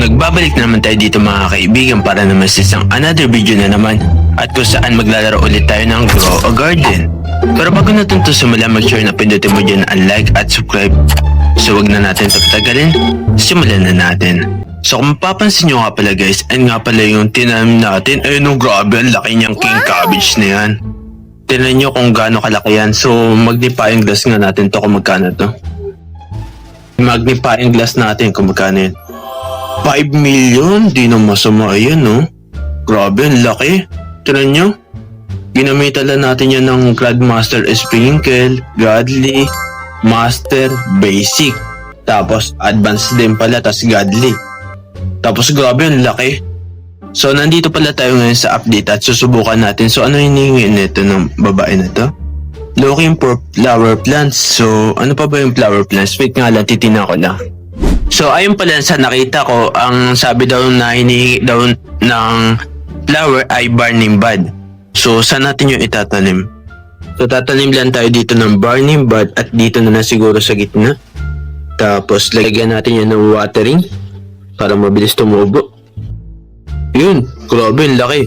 Nagbabalik na naman tayo dito mga kaibigan para naman sa isang another video na naman at kung saan maglalaro ulit tayo ng Grow a Garden. Pero bago natin ito simula, make-sure na pindutin mo dyan ang like at subscribe. So wag na natin ito patagalin, simulan na natin. So kung mapapansin nyo nga pala guys, ayun nga pala yung tinanim natin. Ayun no, grabe ang laki niyang king cabbage na yan. Tingnan nyo kung gaano kalaki yan. So magnifying glass nga natin to kung magkano to. Magnifying glass natin kung magkano yan. 5 million? Di na masama yan, no? Grabe, ang laki. Tignan nyo. Ginamitan lang natin yan ng Grandmaster Sprinkle, Godly, Master, Basic. Tapos, Advanced din pala, tapos Godly. Tapos, grabe, ang laki. So, nandito pala tayo ngayon sa update at susubukan natin. So, ano hinihingi nito ng babae na to? Looking for flower plants. So, ano pa ba yung flower plants? Wait nga lang, titignan ko lang. So ayun pala sa nakita ko, ang sabi daw na hinihingi daw ng flower ay burning bud. So saan natin yung itatanim? So tatanim lang tayo dito ng burning bud at dito na siguro sa gitna. Tapos lagyan natin yan ng watering para mabilis tumubo. Yun, grabe, laki.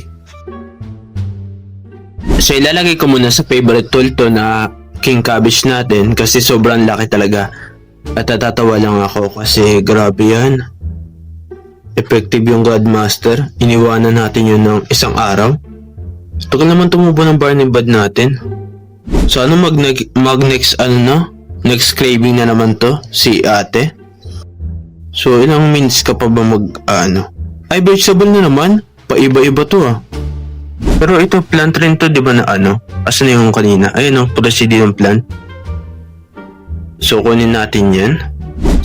So ilalagay ko muna sa favorite tool to na king cabbage natin kasi sobrang laki talaga. At natatawa lang ako kasi grabe yan. Effective yung Godmaster. Iniwanan natin yun ng isang araw. Tagal naman tumubo ng burning bud natin. So ano mag-next ano na? Next craving na naman to si ate. So ilang minutes ka pa ba Ay, vegetable na naman. Paiba-iba to ah. Pero ito plant rin to, di ba na ano? Asan na yung kanina? Ayun o, procedure ng plant. So, kunin natin yan.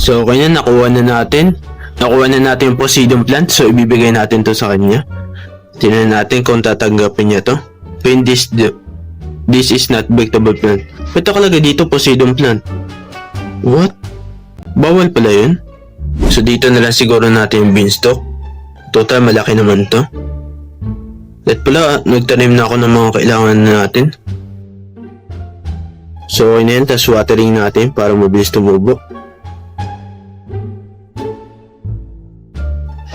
So, kanya nakuha na natin. Nakuha na natin yung Poseidon plant. So, ibibigay natin to sa kanya. Tingnan natin kung tatanggapin niya to. When this is not vegetable plant. Ito kalagay dito, Poseidon plant. What? Bawal pala yun? So, dito na lang siguro natin yung beanstalk. Total, malaki naman to. At pala, nagtanim na ako ng mga kailangan natin. So, yun yan, tas watering natin para mabilis tumubo.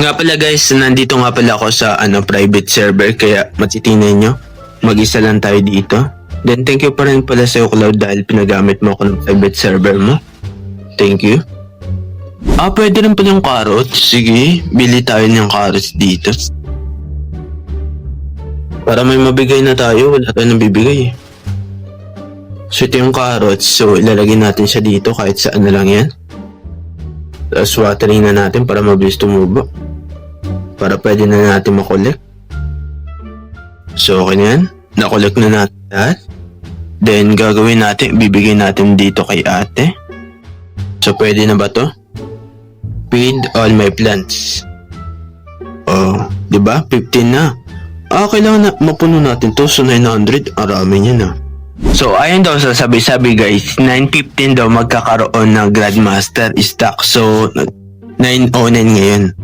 Nga pala guys, nandito nga pala ako sa private server, kaya matitingnan nyo, mag-isa lang tayo dito. Then, thank you pa rin pala sa Cloud dahil pinagamit mo ako ng private server mo. Thank you. Pwede rin pala yung carrots. Sige, bili tayo ng carrots dito. Para may mabigay na tayo, wala tayong nabibigay. So ito yung carrots, so ilalagay natin siya dito kahit saan na lang yan. Tapos watering na natin para mabilis tumubo. Para pwede na natin makolek. So okay na yan, nakolek na natin lahat. Then gagawin natin, bibigay natin dito kay ate. So pwede na ba to? Feed all my plants. Oh, diba? 15 na. Kailangan na mapuno natin to, so 900, arami niya na. So ayun daw sa sabi-sabi guys, 9:15 daw magkakaroon ng Grandmaster stock. So 9:09 ngayon.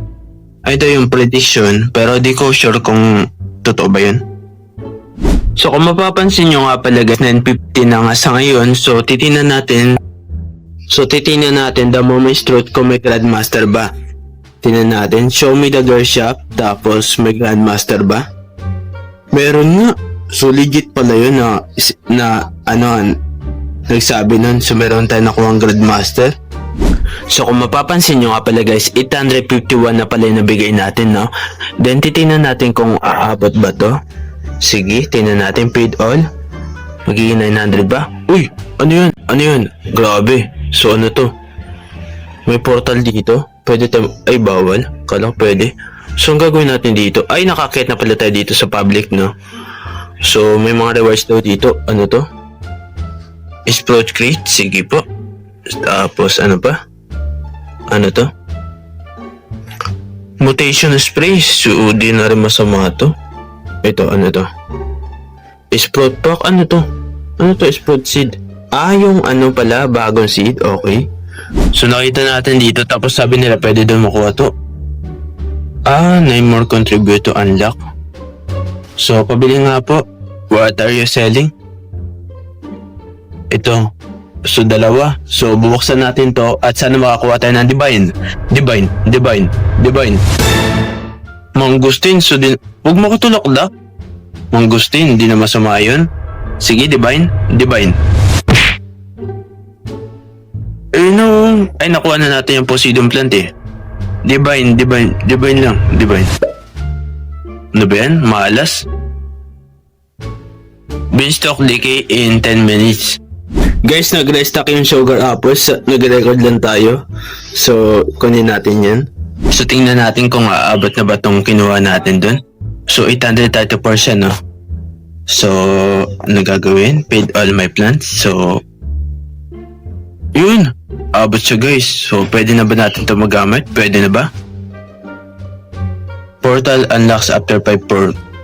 Ito yung prediction, pero di ko sure kung totoo ba yun. So kung mapapansin nyo nga pala guys, 9:15 na nga sa ngayon. So titingnan natin the moment truth kung may Grandmaster ba. Tingnan natin, show me the girl shop, tapos may Grandmaster ba? Meron nga. So legit pala yun nagsabi nun. So meron tayo nakuha ang Grandmaster. So kung mapapansin nyo nga pala guys, 851 na pala yung nabigay natin, no? Then titingnan natin kung aabot ba to. Sige, tingnan natin, paid all. Magiging 900 ba? Uy, ano yun? Grabe. So ano to? May portal dito. Pwede tayo, ay bawal. Kala ko pwede. So ang gagawin natin dito, ay nakakit na pala tayo dito sa public, no? So, may mga rewards daw dito. Ano to? Sprout crate. Sige po. Tapos, ano pa? Ano to? Mutation spray. So, di na rin masama to. Ito, ano to? Sprout pack. Ano to? Ano to? Sprout seed. Yung ano pala, bagong seed. Okay. So, nakita natin dito. Tapos, sabi nila, pwede doon makuha to. 9 more contribute to unlock. So, pabili nga po. What are you selling? Ito. So, dalawa. So, bubuksan natin to at sana makakuha tayo ng divine. Divine. Mangustin, so din... Huwag mo ko tulok da. Mangustin, hindi na masama yun. Sige, divine. Eh, no. Ay, nakuha na natin yung Poseidon plant eh. Divine lang. Ano ba yan? Malas? Beanstalk decay in 10 minutes. Guys, nag-restock yung sugar apples. Nag-record lang tayo. So, kunin natin yan. So, tingnan natin kung aabot na ba itong kinuha natin dun. So, 834 siya, no? So, ano gagawin? Paid all my plants. So, yun. Abot siya, guys. So, pwede na ba natin ito magamit? Pwede na ba? Portal unlocks after 5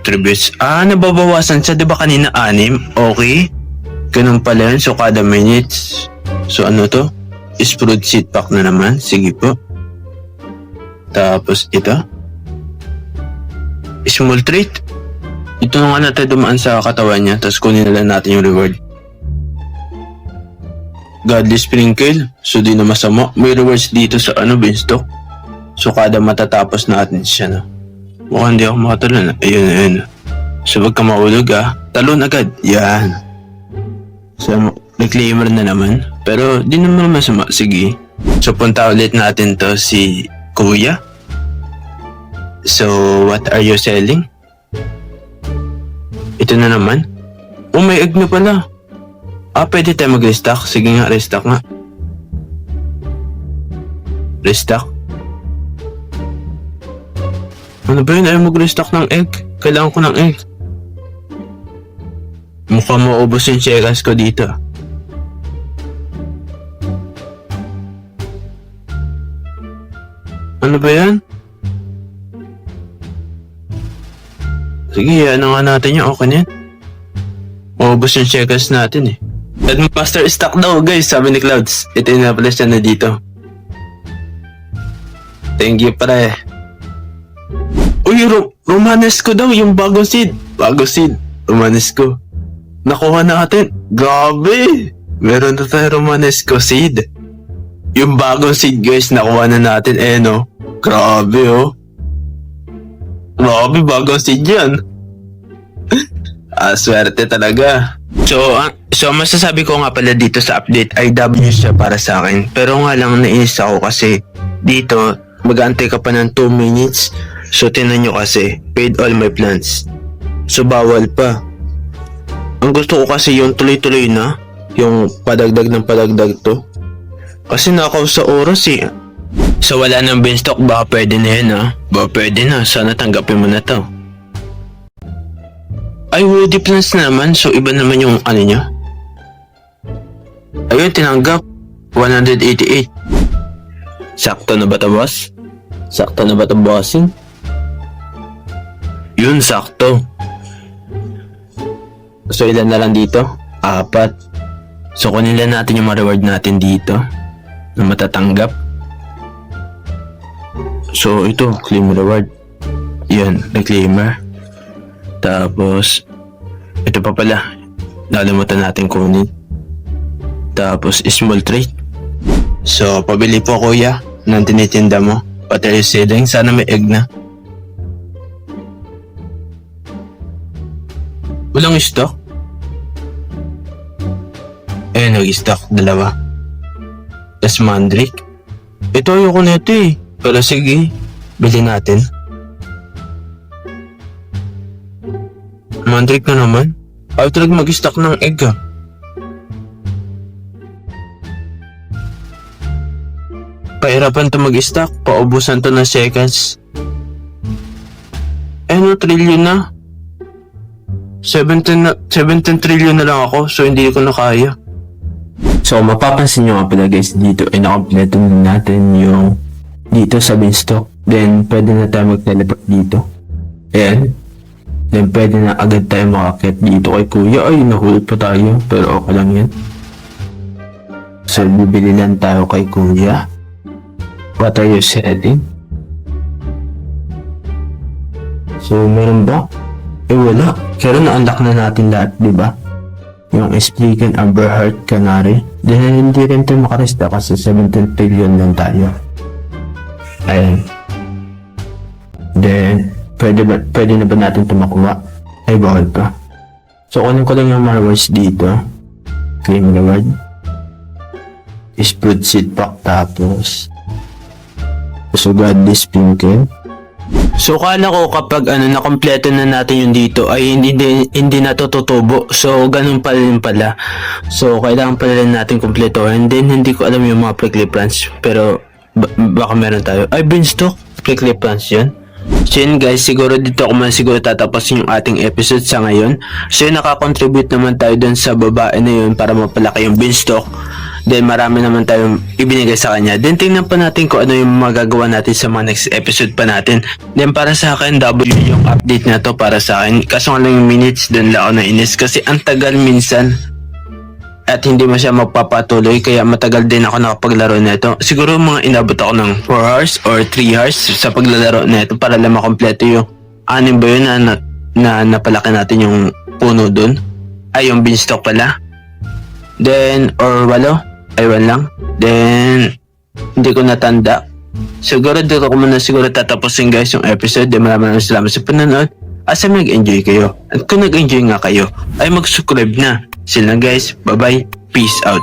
tributes. Nababawasan siya. Diba kanina 6? Okay. Ganun pala yun. So, kada minutes. So, ano to? Spruce seed pack na naman. Sige po. Tapos, ito. Small treat. Ito na nga natin dumaan sa katawan niya. Tapos, kunin na lang natin yung reward. Godly Sprinkle. So, di na masama. May rewards dito sa Beanstalk. So, kada matatapos natin siya, no? Mukhang hindi ako makatalon. Ayun. So, wag ka maulog, talon agad. Yan. So, reclaimer na naman. Pero, di naman masama. Sige. So, punta ulit natin to si Kuya. So, what are you selling? Ito na naman. Oh, may egg na pala. Pwede tayo mag-restock. Sige nga, restock nga. Restock? Ano ba yun? Ayaw mag-restock ng egg. Kailangan ko ng egg. Mukhang maubos yung checkers ko dito. Ano ba yan? Sige, ano nga natin yung okay na yan. Maubos yung checkers natin eh. Master stock daw guys, sabi ni Clouds. Ito yung na-flash na dito. Thank you pare. Uy, Romanesco daw, yung bagong seed. Romanesco. Nakuha natin. Grabe! Meron na tayo Romanesco seed. Yung bagong seed guys, nakuha na natin. No? Grabe oh. Grabe, bagong seed yan. Swerte talaga. So masasabi ko nga pala dito sa update ay W siya para sa akin. Pero nga lang nainis ako kasi dito mag-aantay ka pa ng 2 minutes. So tinan nyo kasi, paid all my plans. So bawal pa. Ang gusto ko kasi yung tuloy-tuloy na, yung padagdag ng padagdag to. Kasi nakaw sa oras eh. So wala nang Beanstalk, baka pwede na yan Baka pwede na, sana tanggapin mo na to. Ay, woody plants na naman, so iba naman yung ano nyo. Ayun, tinanggap. 188. Sakto na ba ito, boss? Sakto na ba ito, bossing? Yun, sakto. So, ilan na lang dito? 4. So, kunin lang natin yung reward natin dito na matatanggap. So, ito, claim reward. Yan, reclaimer. Tapos, ito pa pala. Nalimutan natin kunin. Tapos, small trade. So, pabili po kuya ng tinitinda mo. Pati seedling, sana may egg na. Walang stock? Nag-stock. 2. Tapos mandrake. Ito ayoko na ito eh. Pero sige, bili natin. Mandrake na naman. Ayaw talaga mag-stock ng egg Pahirapan to mag-stock. Paubusan to ng seconds. Trillion na. 17 trillion na lang ako. So hindi ko na kaya. So mapapansin nyo nga pala guys, dito ay nakampleto natin yung dito sa Beanstalk. Then pwede na tayo mag-teleport dito. Ayan. Then pwede na agad tayo makakit dito kay kuya. Ay, nahulog pa tayo. Pero okay lang yan. So bibili lang tayo kay kuya. What are you selling? So meron ba? Wala. Pero na-unlock na natin lahat, di ba? yung Spligan Amber Heart Canary. Then hindi rin tayo makaresta kasi 17 trillion lang tayo. Ayan. Then pwede na ba natin ito makuha? Ay bawal pa. So kunin ko lang yung mga rewards dito. Claim reward. Sprout seed pack, tapos so godly spinkel. So kala ko kapag na kompleto na natin yung dito ay hindi na to tutubo. So ganun pa rin pala. So kailangan pala rin natin kompleto. And then hindi ko alam yung mga prickly plants, pero baka meron tayo. Ay, beanstalk, prickly plants yun. So yun guys, siguro dito ako man siguro tatapusin yung ating episode sa ngayon. So yun, nakakontribute naman tayo dun sa babae na yun para mapalaki yung beanstalk. Then marami naman tayong ibinigay sa kanya. Then tingnan pa natin kung ano yung magagawa natin sa mga next episode pa natin. Then para sa akin, W yung update na to para sa akin. Kaso nga lang yung minutes, dun lang ako nainis kasi ang tagal minsan. At hindi mo siya magpapatuloy, kaya matagal din ako nakapaglaro nito. Siguro mga inabot ako ng 4 hours or 3 hours sa paglalaro nito para lang makompleto yung 6 ba yun na napalaki natin yung puno dun. Ay, yung beanstalk pala. Then, or 8. Aywan lang. Then, hindi ko natanda. Siguro dito ko muna siguro tatapusin guys yung episode. Then maraming salamat sa panonood. Asa mag-enjoy kayo. At kung nag-enjoy nga kayo, ay mag-subscribe na. Sila guys. Bye-bye. Peace out.